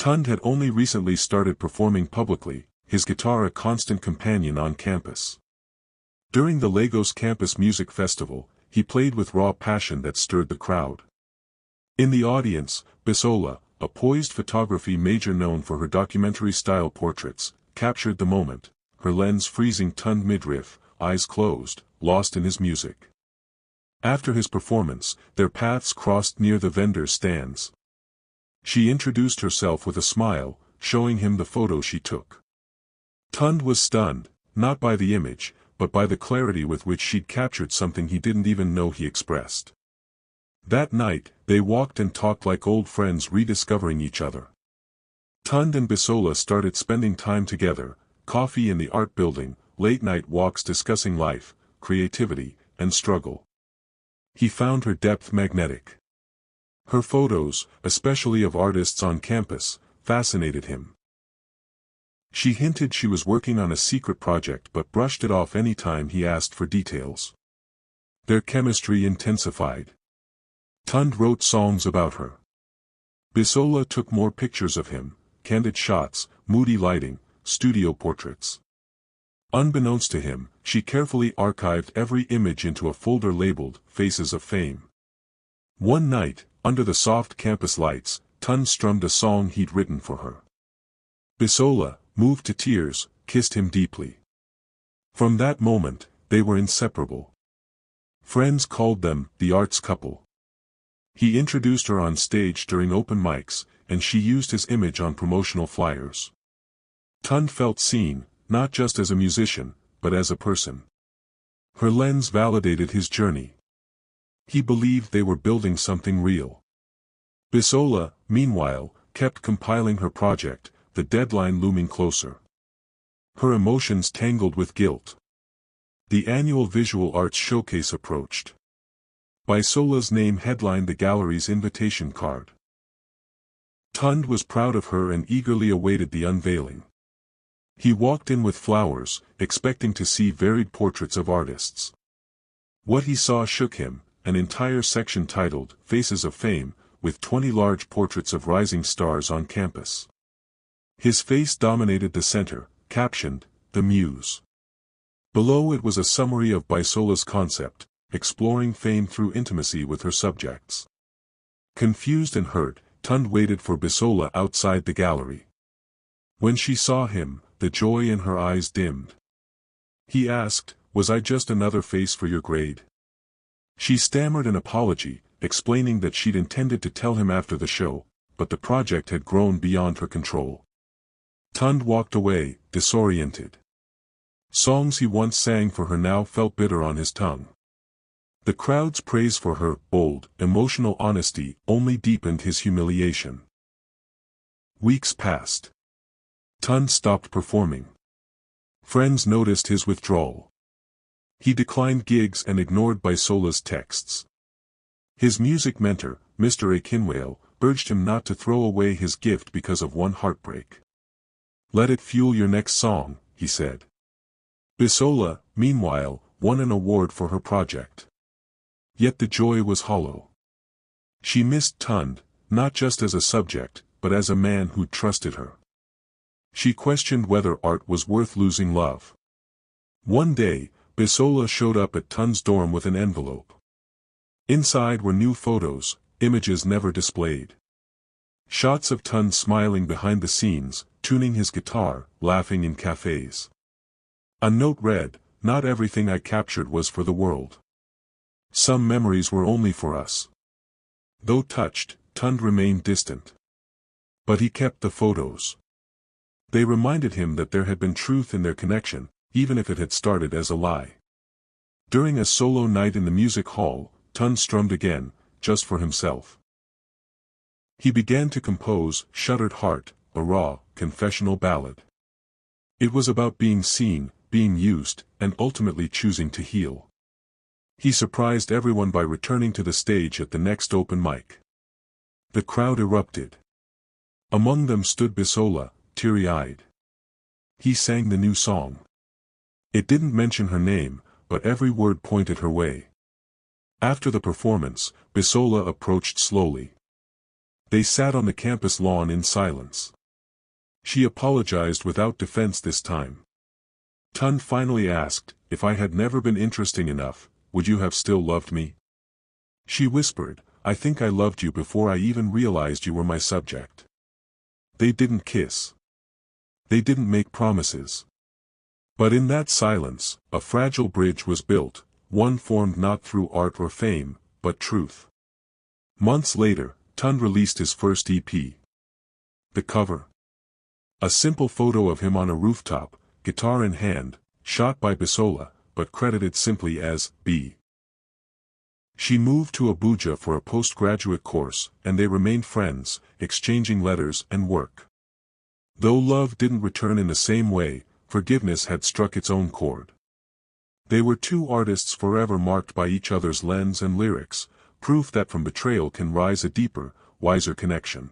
Tund had only recently started performing publicly, his guitar a constant companion on campus. During the Lagos Campus Music Festival, he played with raw passion that stirred the crowd. In the audience, Bisola, a poised photography major known for her documentary-style portraits, captured the moment, her lens freezing Tund mid-riff, eyes closed, lost in his music. After his performance, their paths crossed near the vendors' stands. She introduced herself with a smile, showing him the photo she took. Tund was stunned, not by the image, but by the clarity with which she'd captured something he didn't even know he expressed. That night, they walked and talked like old friends rediscovering each other. Tund and Bisola started spending time together, coffee in the art building, late-night walks discussing life, creativity, and struggle. He found her depth magnetic. Her photos, especially of artists on campus, fascinated him. She hinted she was working on a secret project but brushed it off any time he asked for details. Their chemistry intensified. Tund wrote songs about her. Bisola took more pictures of him, candid shots, moody lighting, studio portraits. Unbeknownst to him, she carefully archived every image into a folder labeled Faces of Fame. One night, under the soft campus lights, Tund strummed a song he'd written for her. Bisola, moved to tears, kissed him deeply. From that moment, they were inseparable. Friends called them the arts couple. He introduced her on stage during open mics, and she used his image on promotional flyers. Tund felt seen, not just as a musician, but as a person. Her lens validated his journey. He believed they were building something real. Bisola, meanwhile, kept compiling her project, the deadline looming closer. Her emotions tangled with guilt. The annual Visual Arts Showcase approached. Bisola's name headlined the gallery's invitation card. Tund was proud of her and eagerly awaited the unveiling. He walked in with flowers, expecting to see varied portraits of artists. What he saw shook him, an entire section titled Faces of Fame, with 20 large portraits of rising stars on campus. His face dominated the center, captioned, The Muse. Below it was a summary of Bisola's concept, exploring fame through intimacy with her subjects. Confused and hurt, Tund waited for Bisola outside the gallery. When she saw him, the joy in her eyes dimmed. He asked, "Was I just another face for your grade?" She stammered an apology, explaining that she'd intended to tell him after the show, but the project had grown beyond her control. Tund walked away, disoriented. Songs he once sang for her now felt bitter on his tongue. The crowd's praise for her bold, emotional honesty only deepened his humiliation. Weeks passed. Tund stopped performing. Friends noticed his withdrawal. He declined gigs and ignored Bisola's texts. His music mentor, Mr. Akinwale, urged him not to throw away his gift because of one heartbreak. "Let it fuel your next song," he said. Bisola, meanwhile, won an award for her project. Yet the joy was hollow. She missed Tund, not just as a subject, but as a man who trusted her. She questioned whether art was worth losing love. One day, Bisola showed up at Tund's dorm with an envelope. Inside were new photos, images never displayed. Shots of Tund smiling behind the scenes, tuning his guitar, laughing in cafes. A note read, "Not everything I captured was for the world. Some memories were only for us." Though touched, Tund remained distant. But he kept the photos. They reminded him that there had been truth in their connection, even if it had started as a lie. During a solo night in the music hall, Tund strummed again, just for himself. He began to compose Shuttered Heart, a raw, confessional ballad. It was about being seen, being used, and ultimately choosing to heal. He surprised everyone by returning to the stage at the next open mic. The crowd erupted. Among them stood Bisola, teary-eyed. He sang the new song. It didn't mention her name, but every word pointed her way. After the performance, Bisola approached slowly. They sat on the campus lawn in silence. She apologized without defense this time. Tun finally asked, "If I had never been interesting enough, would you have still loved me?" She whispered, "I think I loved you before I even realized you were my subject." They didn't kiss. They didn't make promises. But in that silence, a fragile bridge was built, one formed not through art or fame, but truth. Months later, Tun released his first EP. The cover. A simple photo of him on a rooftop, guitar in hand, shot by Bisola, but credited simply as B. She moved to Abuja for a postgraduate course, and they remained friends, exchanging letters and work. Though love didn't return in the same way, forgiveness had struck its own chord. They were two artists forever marked by each other's lens and lyrics, proof that from betrayal can rise a deeper, wiser connection.